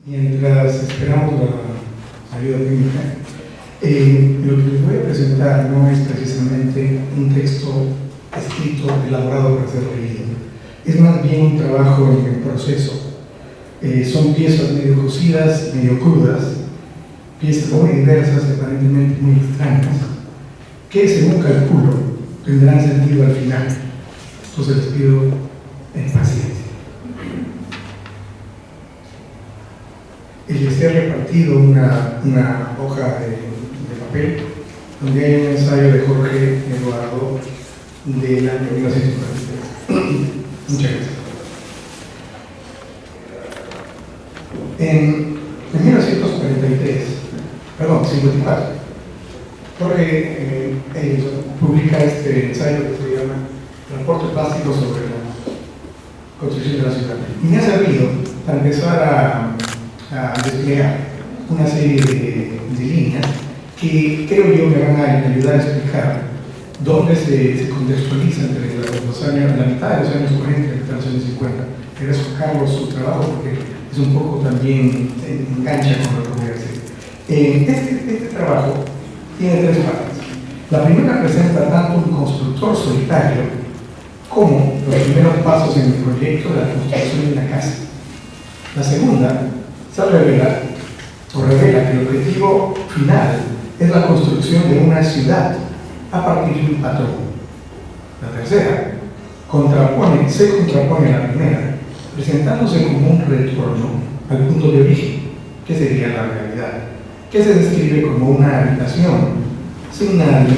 Mientras esperamos la ayuda técnica, lo que les voy a presentar no es precisamente un texto escrito, elaborado para ser leído. Es más bien un trabajo en proceso. Son piezas medio cocidas, medio crudas, piezas muy diversas, aparentemente muy extrañas, que según calculo tendrán sentido al final. Entonces les pido paciencia. Les he repartido una hoja de papel donde hay un ensayo de Jorge Eduardo del año 1943. Muchas gracias. En 54, Jorge publica este ensayo que se llama Reporte Plástico sobre la construcción de la ciudad. Y me ha servido para empezar a desplegar una serie de líneas que creo yo me van a ayudar a explicar dónde se contextualiza entre la mitad de los años 40 y la mitad de los años 50. Agradezco a Carlos su trabajo porque es un poco también engancha con lo que voy a decir. Este trabajo tiene tres partes. La primera presenta tanto un constructor solitario como los primeros pasos en el proyecto de la construcción de una casa. La segunda revela que el objetivo final es la construcción de una ciudad a partir de un patrón. La tercera se contrapone a la primera, presentándose como un retorno al punto de origen, que sería la realidad, que se describe como una habitación sin nadie,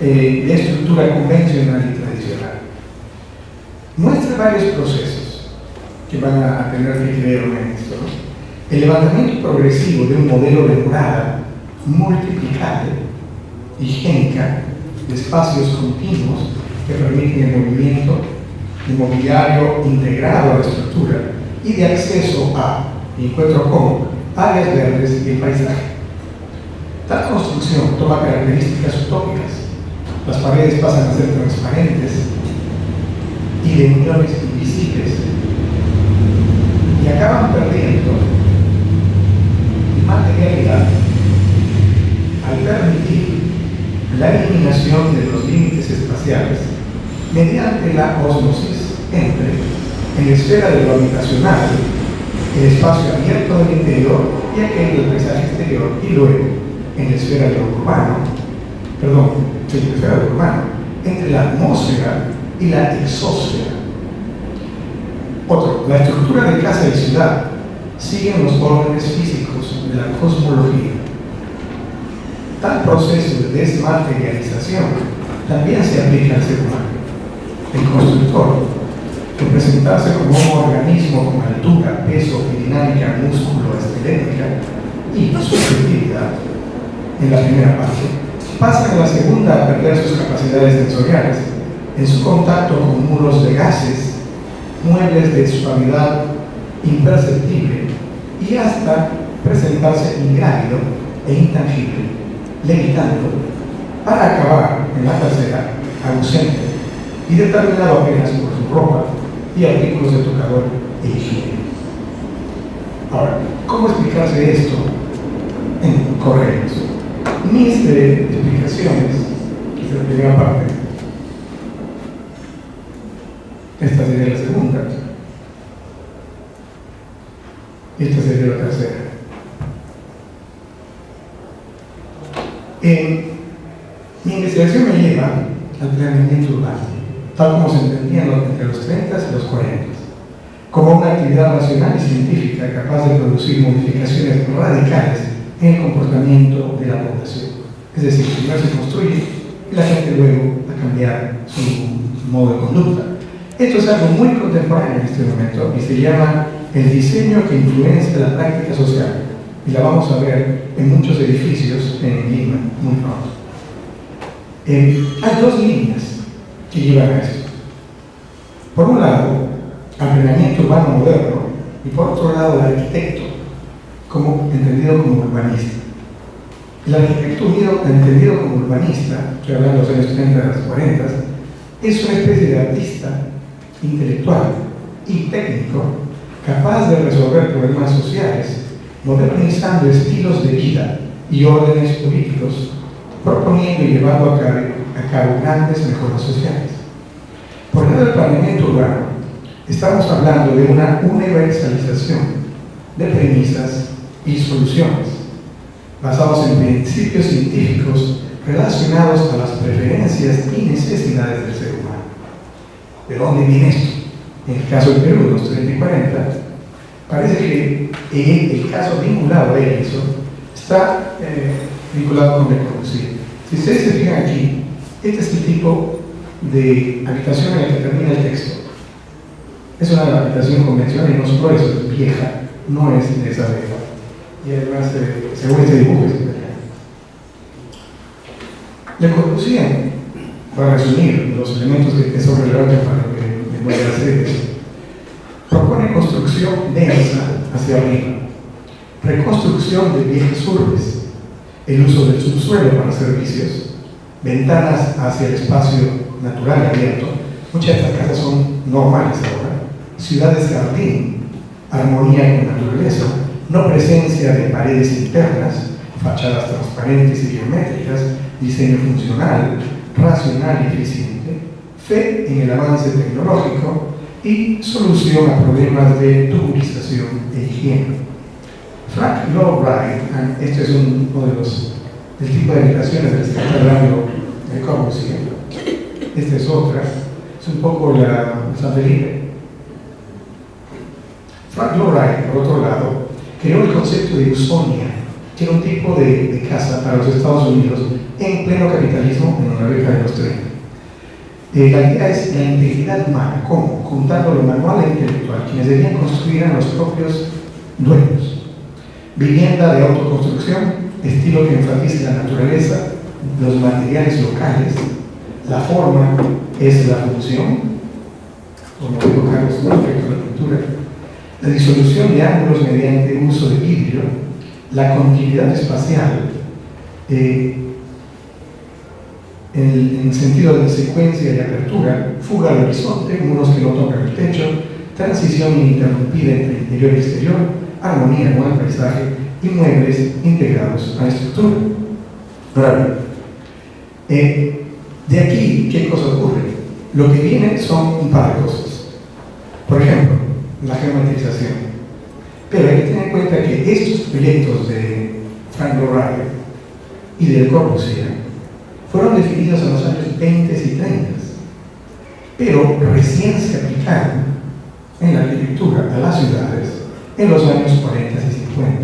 de estructura convencional y tradicional. Muestra varios procesos que van a tener que ver en esto, ¿no? El levantamiento progresivo de un modelo de morada multiplicable, higiénica, de espacios continuos que permiten el movimiento de mobiliario integrado a la estructura y de acceso a, y encuentro con, áreas verdes y el paisaje. Tal construcción toma características utópicas. Las paredes pasan a ser transparentes y de uniones invisibles y acaban perdiendo materialidad al permitir la eliminación de los límites espaciales mediante la ósmosis entre en la esfera de lo habitacional, el espacio abierto del interior y aquel del paisaje exterior, y luego en la esfera de lo urbano, entre la atmósfera y la exósfera. La estructura de casa y ciudad siguen los órdenes físicos de la cosmología. Tal proceso de desmaterialización también se aplica al ser humano. El constructor, que presentarse como un organismo con altura, peso y dinámica músculo-esquelética y subjetividad en la primera parte, pasa en la segunda a perder sus capacidades sensoriales en su contacto con muros de gases, muebles de suavidad imperceptible y hasta presentarse ingrávido e intangible, levitando, para acabar en la tercera, ausente y determinado apenas por su ropa y artículos de tocador e higiene. Ahora, ¿cómo explicarse esto en correos? Mis explicaciones, esta es la primera parte, esta sería la segunda, y esta sería la tercera. Mi investigación me lleva al planeamiento urbano, tal como se entendía entre los 30 y los 40, como una actividad racional y científica capaz de producir modificaciones radicales en el comportamiento de la población. Es decir, primero se construye y la gente luego va a cambiar su modo de conducta. Esto es algo muy contemporáneo en este momento y se llama el diseño que influencia la práctica social, y la vamos a ver en muchos edificios en Lima muy pronto. Hay dos líneas que llevan a esto. Por un lado, al planeamiento urbano moderno, y por otro lado, el arquitecto, entendido como urbanista. El arquitecto entendido como urbanista, que habla de los años 30 y los 40, es una especie de artista intelectual y técnico capaz de resolver problemas sociales, modernizando estilos de vida y órdenes políticos, proponiendo y llevando a cabo grandes mejoras sociales. Por el lado del planeamiento urbano, estamos hablando de una universalización de premisas y soluciones, basados en principios científicos relacionados a las preferencias y necesidades del ser humano. ¿De dónde viene esto? En el caso del Perú, de los 30 y 40, parece que el caso vinculado a eso está vinculado con la ecología. Si ustedes se fijan aquí, este es el tipo de habitación en la que termina el texto. Es una habitación convencional y no solo eso, es vieja, no es de esa época. Y además, según ese dibujo, es italiano. La ecología, para resumir los elementos que son relevantes para lo que me voy a hacer, propone construcción densa hacia arriba, reconstrucción de viejas urbes, el uso del subsuelo para servicios, ventanas hacia el espacio natural y abierto. Muchas de estas casas son normales ahora. Ciudades jardín, armonía con la naturaleza, no presencia de paredes internas, fachadas transparentes y geométricas, diseño funcional, racional y eficiente, fe en el avance tecnológico y solución a problemas de tuburización e higiene. Frank Lloyd Wright, este es uno de los del tipo de habitaciones de las que está hablando de Corbusier. Esta es otra, es un poco la San Felipe. Frank Lloyd Wright, por otro lado, creó el concepto de Usonia, que era un tipo de casa para los Estados Unidos en pleno capitalismo en la década de los 30. La idea es la integridad humana, ¿cómo? Juntando lo manual e intelectual. Quienes debían construir eran los propios dueños. Vivienda de autoconstrucción, estilo que enfatice la naturaleza, los materiales locales, la forma es la función, como dijo Carlos, no afecta la pintura, la disolución de ángulos mediante uso de vidrio, la continuidad espacial, en sentido de secuencia y apertura, fuga al horizonte, muros que no tocan el techo, transición ininterrumpida entre interior y exterior, armonía con el paisaje y muebles integrados a la estructura. Ahora bien, de aquí, ¿qué cosa ocurre? Lo que viene son un par de cosas. Por ejemplo, la geometrización. Pero hay que tener en cuenta que estos proyectos de Frank Lloyd Wright y de Le Corbusier fueron definidos en los años 20 y 30, pero recién se aplicaron en la arquitectura a las ciudades en los años 40 y 50.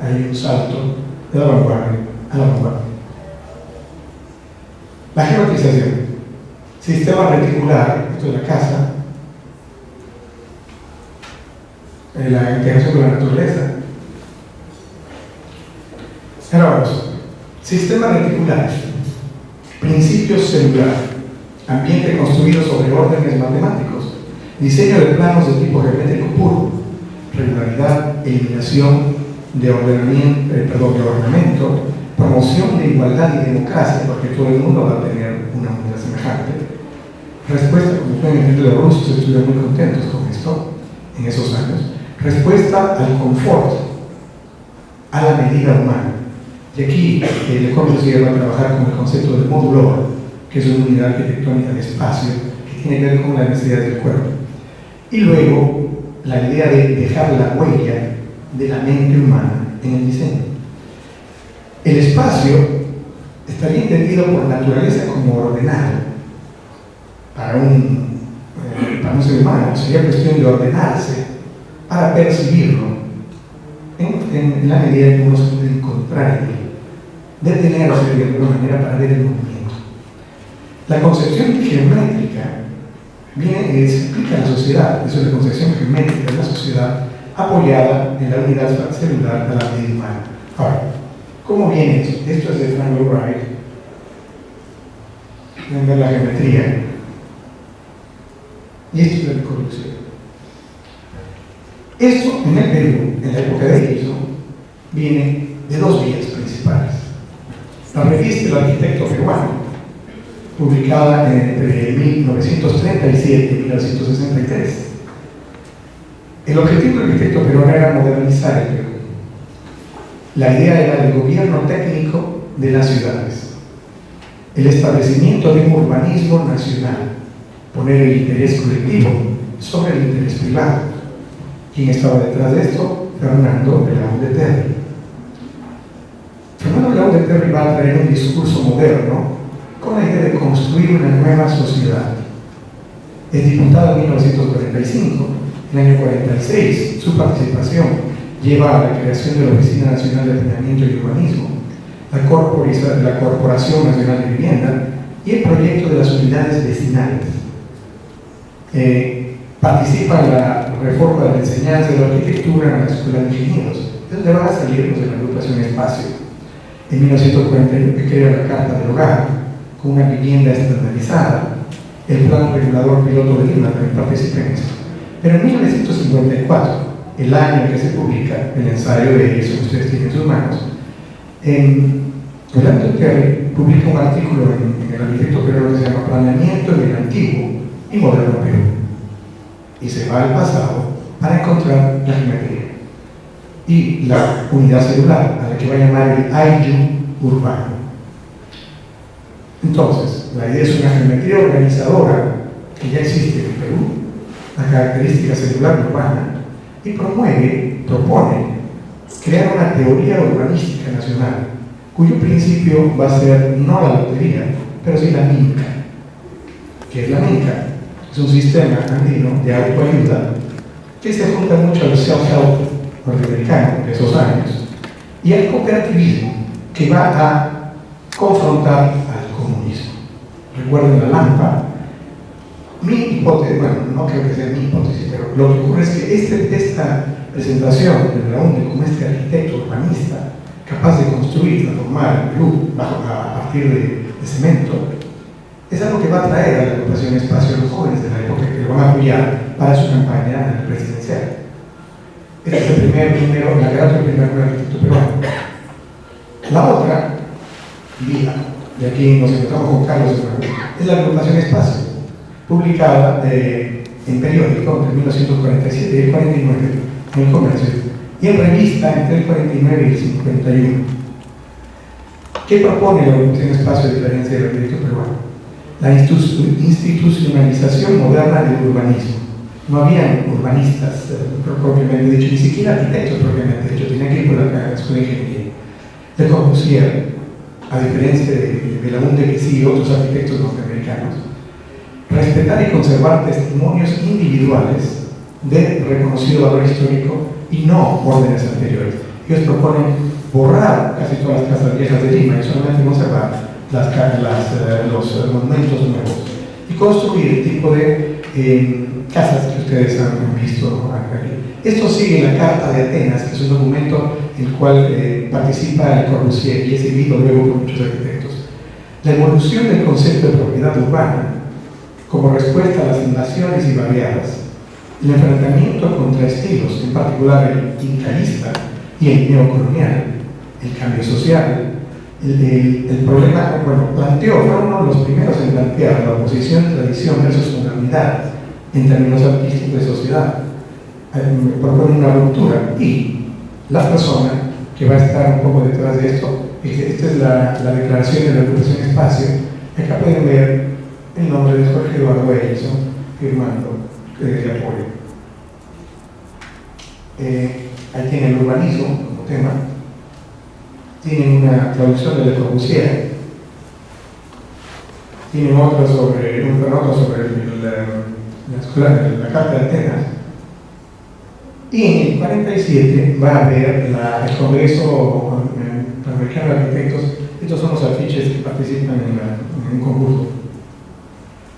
Hay un salto de la vanguardia a la vanguardia. La geometrización, sistema reticular, esto es la casa, la integración con la naturaleza. Ahora vamos, sistema reticular, principios celular, ambiente construido sobre órdenes matemáticos, diseño de planos de tipo geométrico puro, regularidad, eliminación de ordenamiento, promoción de igualdad y democracia, porque todo el mundo va a tener una unidad semejante. Respuesta, como pueden entender, los rusos estuvieron muy contentos con esto en esos años. Respuesta al confort, a la medida humana. Y aquí Le Corbusier va a trabajar con el concepto de módulo, que es una unidad arquitectónica de espacio que tiene que ver con las necesidades del cuerpo. Y luego la idea de dejar la huella de la mente humana en el diseño. El espacio estaría entendido por naturaleza como ordenado. Para un ser humano sería cuestión de ordenarse para percibirlo en la medida en que uno se puede encontrar en él, detenerse de alguna manera para ver el movimiento. La concepción geométrica se aplica a la sociedad, eso es la concepción geométrica de la sociedad apoyada en la unidad celular de la medida humana. Ahora, ¿cómo viene esto? Esto es de Frank Lloyd Wright. Ven ver la geometría. Y esto es la Le Corbusier. Esto en el Perú, en la época de Edison, viene de dos vías principales. La revista El Arquitecto Peruano, publicada entre 1937 y 1963, El objetivo del arquitecto peruano era modernizar el Perú. La idea era el gobierno técnico de las ciudades, el establecimiento de un urbanismo nacional, poner el interés colectivo sobre el interés privado. ¿Quién estaba detrás de esto? Fernando Belaúnde de Terry. Fernando Belaúnde de Terry va a traer un discurso moderno con la idea de construir una nueva sociedad. Es diputado en 1945, en el año 46, su participación lleva a la creación de la Oficina Nacional de Planeamiento y Urbanismo, la Corporación Nacional de Vivienda y el proyecto de las unidades vecinales. Participa en la reforma de la enseñanza de la arquitectura en la Escuela de Ingenieros, de donde van a salir los de la agrupación Espacio. En 1941 crea la Carta del Hogar, con una vivienda estandarizada, el Plan Regulador Piloto de Lima, también participa en eso. Pero en 1954, el año en que se publica el ensayo de eso que ustedes tienen en sus manos, Belaúnde de Terry publica un artículo en el arquitecto peruano que se llama Planeamiento en el Antiguo y Moderno Perú. Y se va al pasado para encontrar la geometría y la unidad celular, a la que va a llamar el Ayllu urbano. Entonces, la idea es una geometría organizadora que ya existe en Perú, la característica celular urbana, y propone crear una teoría urbanística nacional, cuyo principio va a ser no la lotería, pero sí la MINCA. ¿Qué es la MINCA? Es un sistema andino de autoayuda que se junta mucho al self-help norteamericano de esos años y al cooperativismo que va a confrontar al comunismo. Recuerden la lámpara. Mi hipótesis, bueno, no creo que sea mi hipótesis, pero lo que ocurre es que esta presentación de Belaúnde como este arquitecto urbanista capaz de construir, transformar el Perú a partir de cemento, es algo que va a traer a la agrupación Espacio a los jóvenes de la época que lo van a apoyar para su campaña presidencial. Este es el la grata primer arquitecto peruano. La otra vía, y aquí nos encontramos con Carlos Hernández, es la agrupación Espacio, publicada en periódico entre 1947 y el 49 en el Comercio, y en revista entre el 49 y el 51. ¿Qué propone la agrupación Espacio de diferencia del arquitecto peruano? La institucionalización moderna del urbanismo. No habían urbanistas propiamente dicho, ni siquiera arquitectos propiamente dicho, tenían que ir por la escuela de ingeniería. Le Corbusier, a diferencia de Belaúnde que sí, otros arquitectos norteamericanos, respetar y conservar testimonios individuales de reconocido valor histórico y no órdenes anteriores. Ellos proponen borrar casi todas las casas viejas de Lima y solamente conservar los monumentos nuevos y construir el tipo de casas que ustedes han visto aquí. Esto sigue la Carta de Atenas, que es un documento en el cual participa Le Corbusier y es seguido luego por muchos arquitectos. La evolución del concepto de propiedad urbana como respuesta a las invasiones y barriadas, el enfrentamiento contra estilos, en particular el incaísta y el neocolonial, el cambio social, el problema, bueno, fue uno de los primeros en plantear la oposición de tradición versus modernidad en términos artísticos de sociedad. Propone una ruptura y la persona que va a estar un poco detrás de esto, esta es la declaración de la agrupación Espacio. Acá pueden ver el nombre de Jorge Eduardo Ellison firmando de apoyo. Ahí tiene el urbanismo como tema. Tienen una traducción de Le Corbusier, tienen otra sobre la Carta de Atenas, y en el 47 va a haber el Congreso Americano de Arquitectos. Estos son los afiches que participan en un concurso.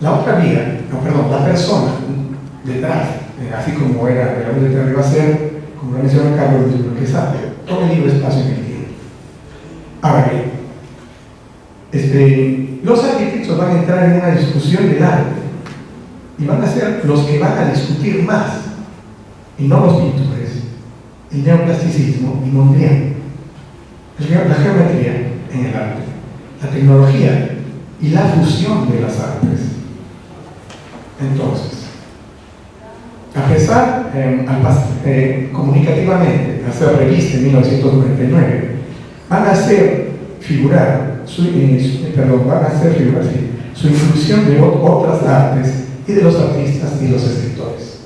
La otra vía, la persona detrás, así como era Belaúnde de Terry, va a ser, como lo mencionó Carlos, lo que sabe, todo el libro Espacio en el tiempo. Ahora bien, los arquitectos van a entrar en una discusión del arte y van a ser los que van a discutir más, y no los pintores, el neoplasticismo y Mondrian, la geometría en el arte, la tecnología y la fusión de las artes. Entonces, A pesar, comunicativamente, de ser revista en 1999, van a hacer figurar su inclusión de otras artes y de los artistas y los escritores.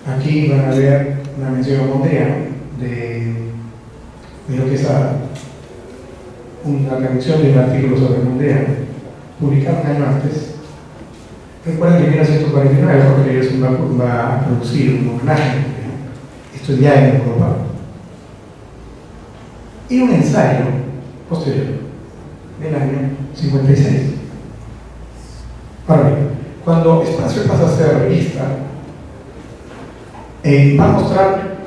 Aquí van a ver una mención a Mondrian de lo que es una traducción de un artículo sobre Mondrian, publicado un año antes. Recuerden que en 1949 Jorge Gerson va a producir un homenaje, esto ya en Europa, y un ensayo posterior del año 56. Ahora bien, cuando Espacio pasa a ser revista, va a mostrar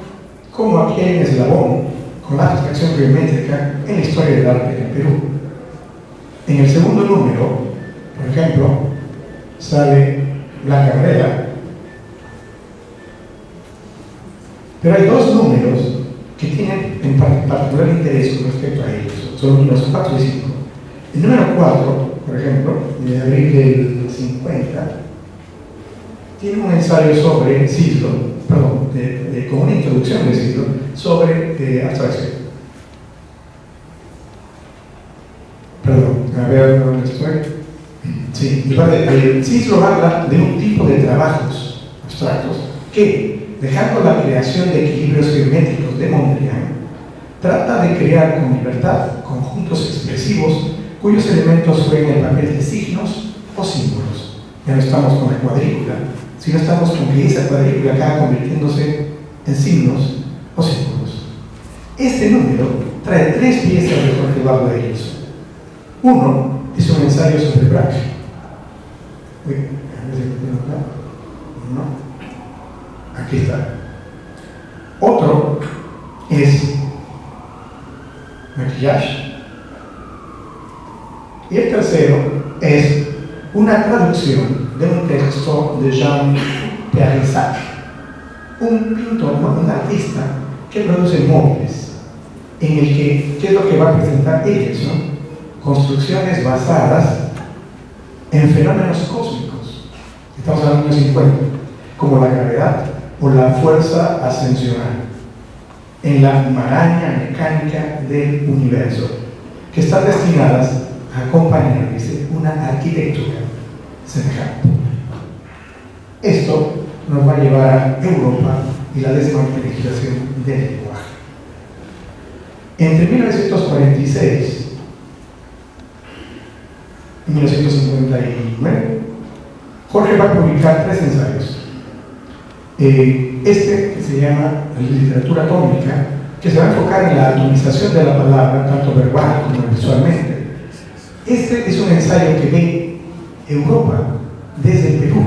cómo aquí hay un eslabón con la abstracción geométrica en la historia del arte en Perú. En el segundo número, por ejemplo, sale Blanca Varela, pero hay dos números que tienen en particular interés con respecto a ellos, son los números 4 y 5. El número 4, por ejemplo, de abril del 50, tiene un ensayo sobre Cislo, con una introducción de Cislo sobre abstracción. A ver dónde estoy. Sí, Cislo habla de un tipo de trabajos abstractos que, dejando la creación de equilibrios geométricos de Mondrian, trata de crear con libertad conjuntos expresivos cuyos elementos jueguen el papel de signos o símbolos. Ya no estamos con la cuadrícula, sino estamos con que esa cuadrícula acaba convirtiéndose en signos o símbolos. Este número trae 3 piezas de Jorge Eduardo de Gerson. Uno es un ensayo sobre Braque. No. Aquí está. Otro es maquillaje. Y el tercero es una traducción de un texto de Jean Perissac, un pintor, un artista que produce móviles, en el que, ¿qué es lo que va a presentar Gerson? Construcciones basadas en fenómenos cósmicos, estamos hablando de 50, como la gravedad o la fuerza ascensional, en la maraña mecánica del universo, que están destinadas a acompañar, dice, una arquitectura semejante. Esto nos va a llevar a Europa y la desmaterialización del lenguaje. Entre 1946 y 1959, Jorge va a publicar 3 ensayos. Este, que se llama Literatura Atómica, que se va a enfocar en la atomización de la palabra, tanto verbal como visualmente. Este es un ensayo que ve Europa desde el Perú,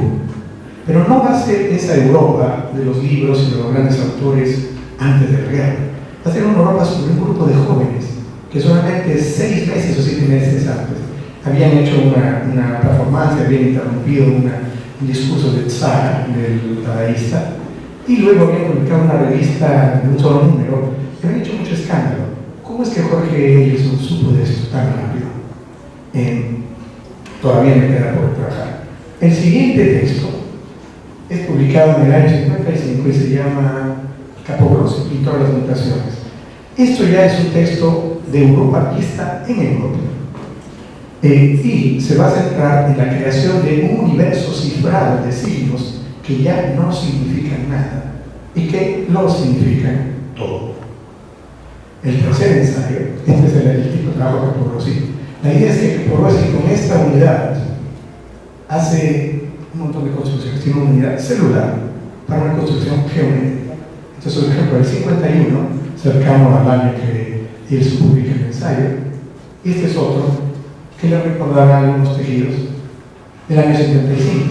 pero no va a ser esa Europa de los libros y de los grandes autores antes de la guerra. Va a ser una Europa sobre un grupo de jóvenes que solamente 6 meses o 7 meses antes habían hecho una performance, habían interrumpido un discurso de Tzara, del dadaísta, y luego habían publicado una revista de un solo número que había hecho mucho escándalo. ¿Cómo es que Jorge Gerson supo de esto tan rápido? Todavía me queda por trabajar. El siguiente texto es publicado en el año 55 y se llama Capogrossi, Pintor de las Mutaciones. Esto ya es un texto de Europa vista en Europa. Y se va a centrar en la creación de un universo cifrado de signos que ya no significan nada y que lo significan todo. El tercer ensayo, este es el tipo de trabajo de Capogrossi. La idea es que Capogrossi con esta unidad hace un montón de construcciones, tiene una unidad celular para una construcción geométrica. Entonces, por ejemplo, el 51, cercano al año que él publica el ensayo, y este es otro que le recordará algunos tejidos del año 75.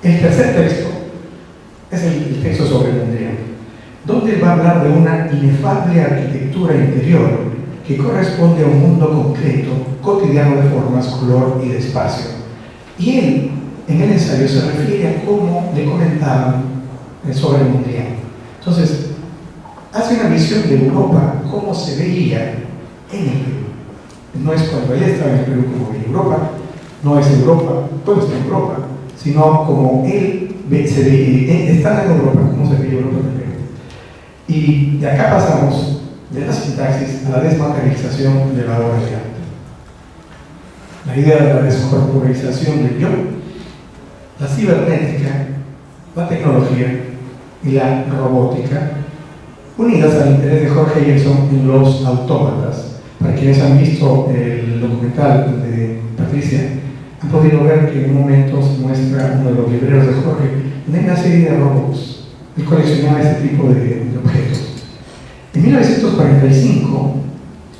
El tercer texto es el texto sobre Mondrian, donde va a hablar de una inefable arquitectura interior que corresponde a un mundo concreto, cotidiano de formas, color y de espacio. Y él, en el ensayo, se refiere a cómo le comentaban sobre Mondrian. Entonces, hace una visión de Europa, cómo se veía en el Perú. No es cuando él estaba en el Perú como en Europa, no es Europa, todo está en Europa, sino como él está en Europa, como se veía Europa primero. Y de acá pasamos de la sintaxis a la desmaterialización de la obra de arte. La idea de la descorporalización del yo, la cibernética, la tecnología y la robótica, unidas al interés de Jorge Jenson en los autómatas. Para quienes han visto el documental de Patricia, han podido ver que en un momento se muestra uno de los libreros de Jorge, donde hay una serie de robots. Él coleccionaba este tipo de objetos. En 1945,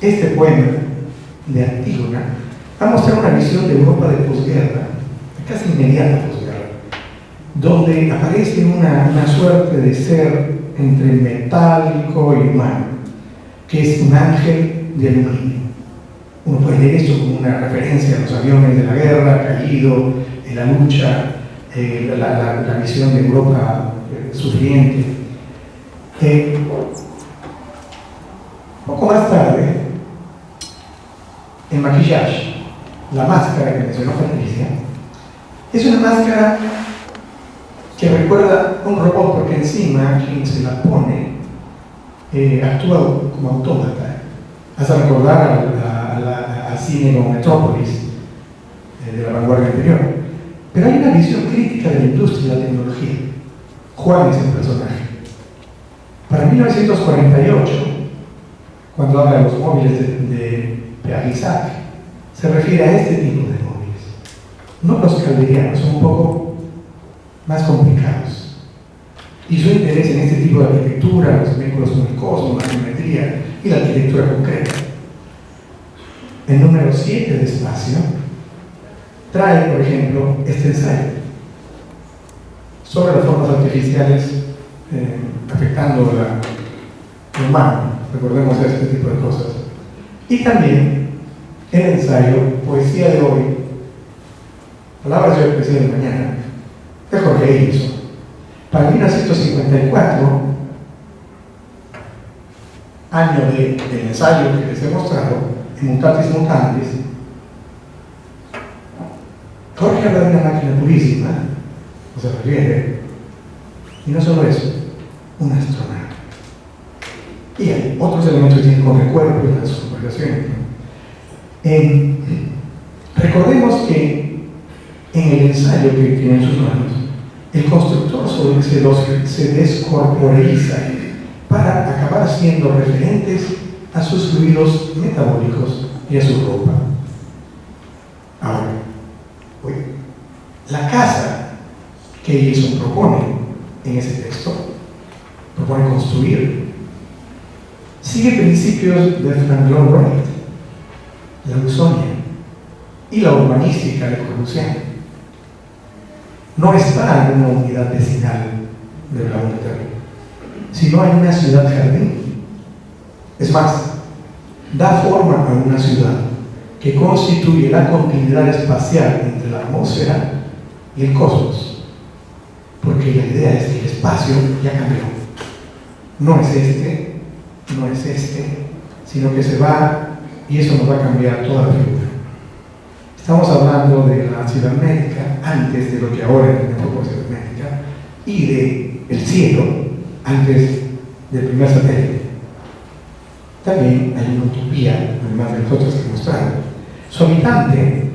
este poema de Antígona va a mostrar una visión de Europa de posguerra, casi inmediata posguerra, donde aparece una suerte de ser entre metálico y humano, que es un ángel de aluminio. Uno puede leer esto como una referencia a los aviones de la guerra, caído, la lucha, la visión de Europa sufriente. Poco más tarde, el maquillaje, la máscara que mencionó Patricia, es una máscara que recuerda a un robot, porque encima quien se la pone actúa como autómata. Hace recordar al cine como Metrópolis de la vanguardia anterior. Pero hay una visión crítica de la industria y la tecnología. Juan es el personaje. Para 1948, cuando habla de los móviles de Peaje-Isaac, se refiere a este tipo de móviles. No los calderianos, son un poco más complicados. Y su interés en este tipo de arquitectura, los vínculos con el cosmos, la geometría y la arquitectura concreta. El número 7 de Espacio trae, por ejemplo, este ensayo sobre las formas artificiales afectando lo humano. Recordemos este tipo de cosas. Y también el ensayo Poesía de hoy, Palabras de Poesía de mañana, de Jorge Jenson. Para 1954, año del ensayo que les he mostrado, en Mutatis Mutandis, Jorge habla de una máquina purísima, o se refiere, y no solo eso, un astronauta. Y hay otros elementos que tienen con el cuerpo y las conversaciones. Recordemos que en el ensayo que tiene en sus manos, el constructor se descorporaliza para acabar siendo referentes a sus fluidos metabólicos y a su ropa. Ahora, la casa que Jenson propone en ese texto, propone construir, sigue principios de Frank Lloyd Wright, la Ausonia y la urbanística de Corbusier. No está en una unidad vecinal de la unidad, sino en una ciudad jardín. Es más, da forma a una ciudad que constituye la continuidad espacial entre la atmósfera y el cosmos, porque la idea es que el espacio ya cambió. No es este, sino que se va, y eso nos va a cambiar toda la figura. Estamos hablando de la cibernética antes de lo que ahora entendemos por cibernética, y del cielo antes del primer satélite. También hay una utopía, además de las otras que mostraron. Su habitante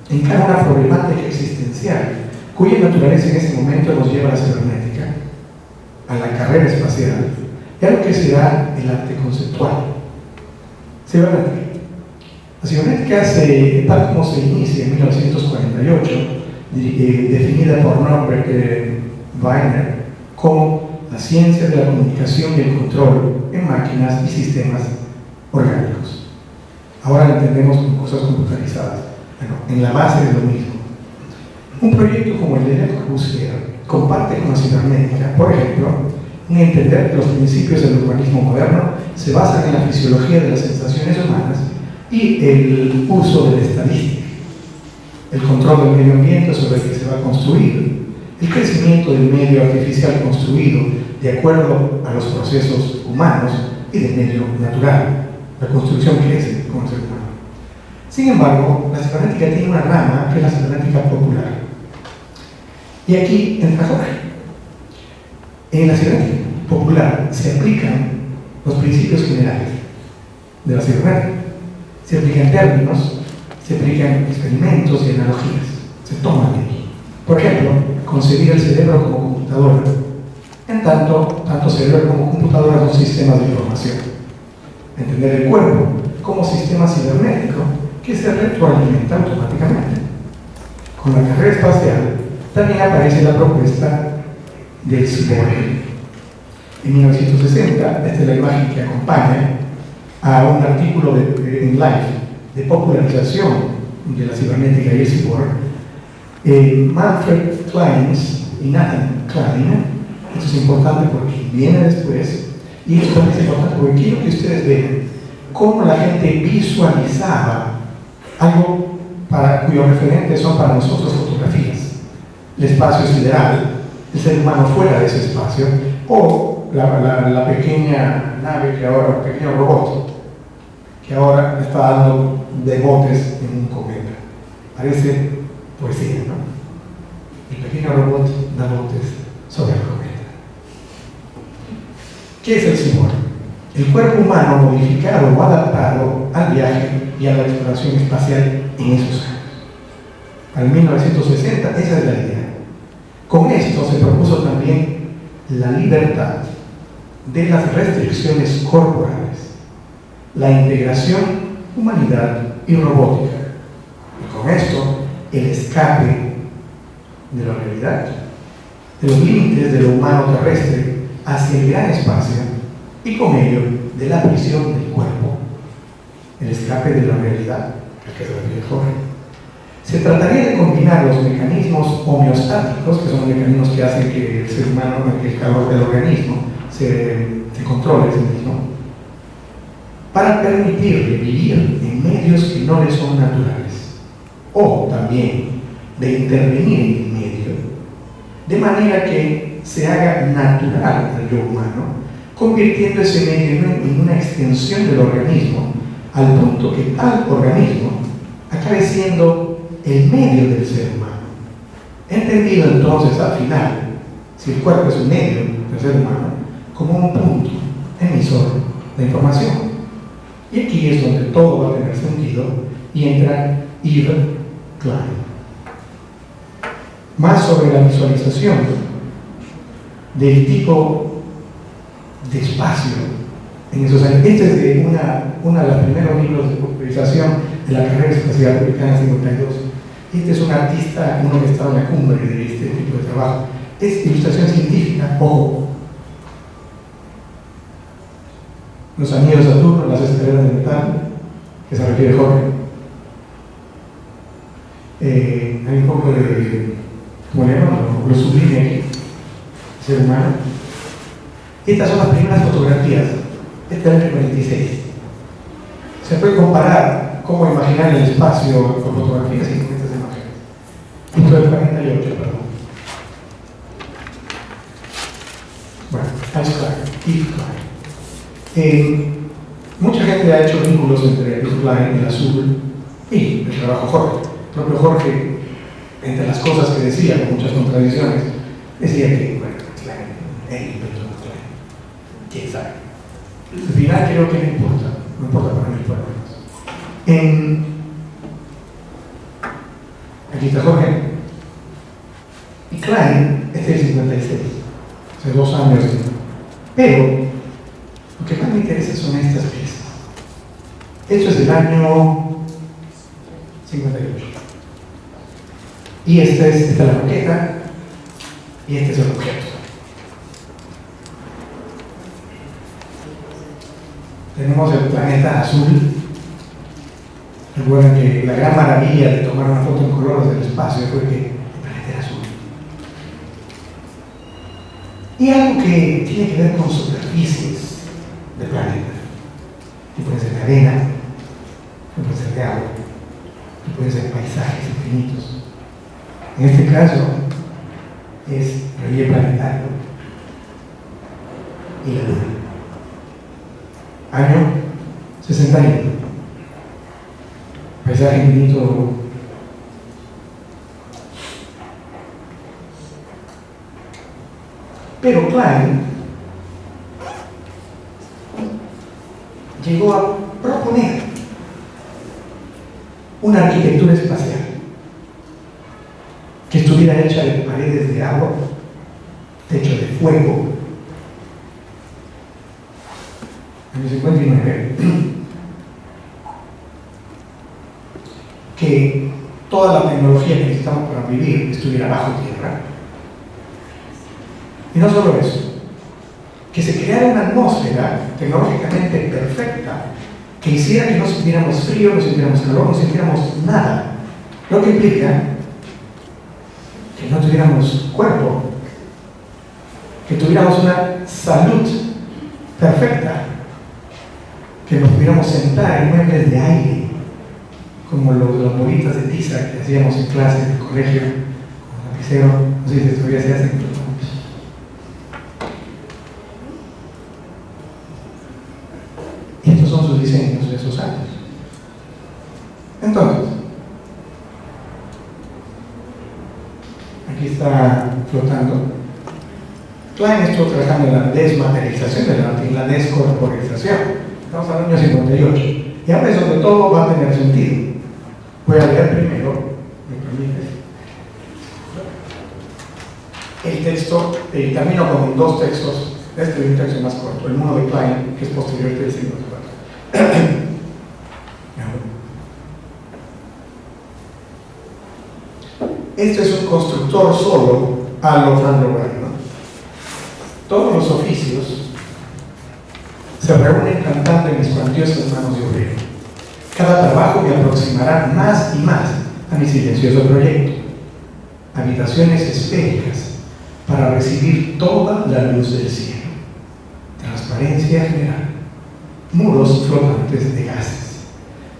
encara una problemática existencial, cuya naturaleza en ese momento nos lleva a la cibernética, a la carrera espacial, y a lo que será el arte conceptual. Cibernética. La cibernética, tal como se inicia en 1948, definida por Norbert Wiener como la ciencia de la comunicación y el control en máquinas y sistemas orgánicos. Ahora lo entendemos como cosas computarizadas. Bueno, en la base de lo mismo. Un proyecto como el de Le Corbusier comparte con la cibernética, por ejemplo, en entender que los principios del urbanismo moderno se basan en la fisiología de las sensaciones humanas y el uso de la estadística, el control del medio ambiente sobre el que se va a construir, el crecimiento del medio artificial construido de acuerdo a los procesos humanos y del medio natural. La construcción crece con el ser humano. Sin embargo, la cibernética tiene una rama que es la cibernética popular. Y aquí entra Jorge. En la cibernética popular se aplican los principios generales de la cibernética. Se aplican términos, se aplican experimentos y analogías. Se toman de aquí. Por ejemplo, concebir el cerebro como computadora. En tanto cerebro como computadora son sistemas de información. Entender el cuerpo como sistema cibernético que se retroalimenta automáticamente. Con la carrera espacial también aparece la propuesta del ciborgue. En 1960, esta es la imagen que acompaña a un artículo en Life de popularización de la cibernética y el ciborgue. Manfred Clynes y Nathan Klein, esto es importante porque viene después, y esto también es importante porque quiero que ustedes vean cómo la gente visualizaba algo cuyos referentes son para nosotros fotografías, el espacio sideral, el ser humano fuera de ese espacio, o la pequeña nave que ahora, el pequeño robot, que ahora está dando de botes en un cometa. Parece poesía, ¿no? El pequeño robot da botes sobre el cometa. ¿Qué es el ciborgue? El cuerpo humano modificado o adaptado al viaje y a la exploración espacial en esos años. Para 1960, esa es la idea. Con esto se propuso también la libertad de las restricciones corporales, la integración, humanidad y robótica. Y con esto, el escape de la realidad, de los límites de lo humano terrestre hacia el gran espacio y con ello de la prisión del cuerpo, el escape de la realidad, al que se refiere Jorge. Se trataría de combinar los mecanismos homeostáticos, que son los mecanismos que hacen que el ser humano, que el calor del organismo se controle a sí mismo, para permitirle vivir en medios que no le son naturales, o también de intervenir en el medio, de manera que se haga natural al yo humano, convirtiendo ese medio en una extensión del organismo, al punto que tal organismo acabe siendo el medio del ser humano. Entendido entonces al final, si el cuerpo es un medio del ser humano, como un punto emisor de información. Y aquí es donde todo va a tener sentido y entra Yves Klein. Más sobre la visualización del tipo de espacio en esos años. Este es de una de los primeros libros de popularización de la carrera espacial republicana 52. Este es un artista, uno que está en la cumbre de este tipo de trabajo. Es ilustración científica, ojo. Los anillos de Saturno, las escaleras de metal, que se refiere Jorge. Hay un poco de, como le llaman, lo sublime aquí, ser humano. Estas son las primeras fotografías, este es el 46. Se puede comparar cómo imaginar el espacio con fotografías y con estas imágenes. Punto del 48, perdón. Bueno, Yves Klein. Mucha gente ha hecho vínculos entre Yves Klein, el azul, y el trabajo Jorge. El propio Jorge, entre las cosas que decía, con muchas contradicciones, decía que, bueno, Klein, él inventó Klein. ¿Quién sabe? Al final creo que no importa para mí, por lo menos. Aquí está Jorge. Y Klein, este es el 56, hace 2 años. Pero lo que más me interesa son estas piezas. Esto es del año 58. Y esta es la maqueta, y este es el objeto. Tenemos el planeta azul. Recuerden que la gran maravilla de tomar una foto en colores del espacio fue que el planeta era azul. Y algo que tiene que ver con superficies del planeta, que pueden ser de arena, que pueden ser de agua, que pueden ser paisajes infinitos. En este caso es relieve planetario y la luna. Año 61. Paisaje infinito. Pero Klein llegó a proponer una arquitectura espacial que estuviera hecha de paredes de agua, techo de fuego. En el 59, que toda la tecnología que necesitamos para vivir estuviera bajo tierra. Y no solo eso, que se creara una atmósfera tecnológicamente perfecta que hiciera que no sintiéramos frío, no sintiéramos calor, no sintiéramos nada. Lo que implica que no tuviéramos cuerpo, que tuviéramos una salud perfecta, que nos pudiéramos sentar en muebles de aire, como las bolitas de tiza que hacíamos en clase en el colegio, con lapicero, no sé si todavía se hacen. Y estos son sus diseños de esos años. Entonces, aquí está flotando. Klein estuvo trabajando en la desmaterialización del arte y la descorporización. Estamos en el año 58. Y ahora es donde todo va a tener sentido. Voy a leer primero, ¿me permites? El texto, y termino con dos textos. Este es un texto más corto, el uno de Klein, que es posterior del siglo IV. Este es un constructor solo a lo Frank Lloyd, ¿no? Todos los oficios se reúnen cantando en mis cuantiosas manos de obrero. Cada trabajo me aproximará más y más a mi silencioso proyecto. Habitaciones esféricas para recibir toda la luz del cielo. Transparencia general. Muros flotantes de gases.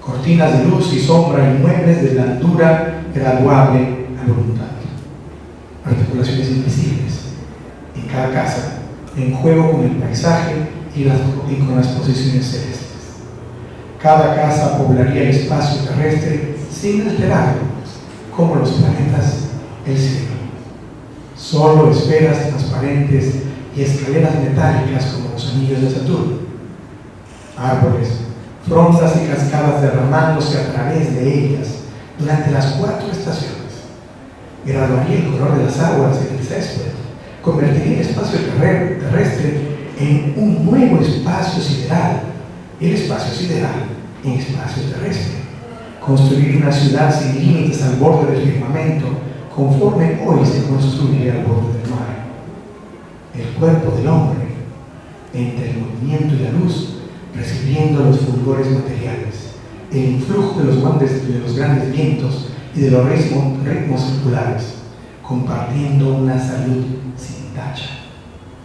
Cortinas de luz y sombra y muebles de blandura graduable a voluntad. Articulaciones invisibles. En cada casa, en juego con el paisaje y con las posiciones celestes. Cada casa poblaría el espacio terrestre sin alterarlo, como los planetas, el cielo. Solo esferas transparentes y escaleras metálicas como los anillos de Saturno. Árboles, frondas y cascadas derramándose a través de ellas durante las 4 estaciones. Graduaría el color de las aguas en el césped, convertiría el espacio terrestre en un nuevo espacio sideral, el espacio sideral en espacio terrestre. Construir una ciudad sin límites al borde del firmamento, conforme hoy se construye al borde del mar. El cuerpo del hombre, entre el movimiento y la luz, recibiendo los fulgores materiales, el influjo de los grandes vientos y de los ritmos circulares, compartiendo una salud sin tacha,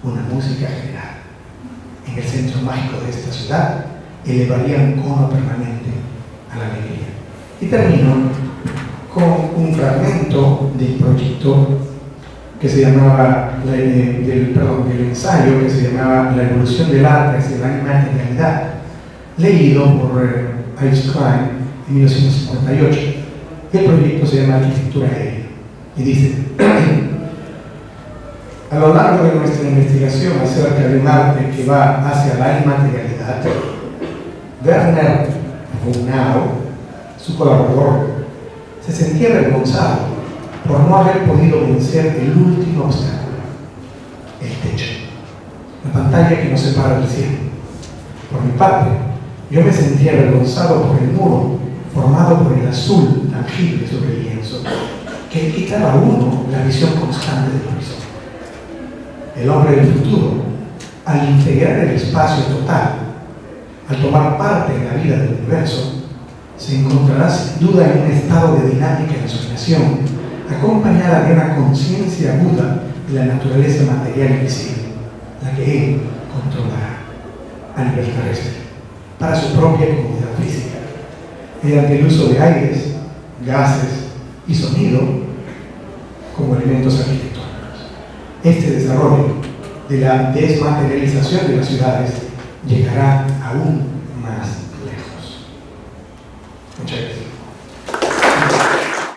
una música general. En el centro mágico de esta ciudad, elevaría un cono permanente a la alegría. Y termino con un fragmento del proyecto que se llamaba, del ensayo que se llamaba La evolución del arte hacia la inmaterialidad, leído por Ives Klein en 1958. El proyecto se llama Arquitectura Aérea y dice: a lo largo de nuestra investigación acerca de un arte que va hacia la inmaterialidad, Werner Brunau, su colaborador, se sentía avergonzado por no haber podido vencer el último obstáculo, el techo, la pantalla que nos separa del cielo. Por mi parte, yo me sentía avergonzado por el muro formado por el azul tangible sobre el lienzo, que quitaba a uno la visión constante del horizonte. El hombre del futuro, al integrar el espacio total, al tomar parte en la vida del universo, se encontrará sin duda en un estado de dinámica ensoñación, acompañada de una conciencia aguda de la naturaleza material invisible, la que él controlará a nivel terrestre, para su propia comunidad física, mediante el uso de aires, gases y sonido como elementos arquitectónicos. Este desarrollo de la desmaterialización de las ciudades llegará aún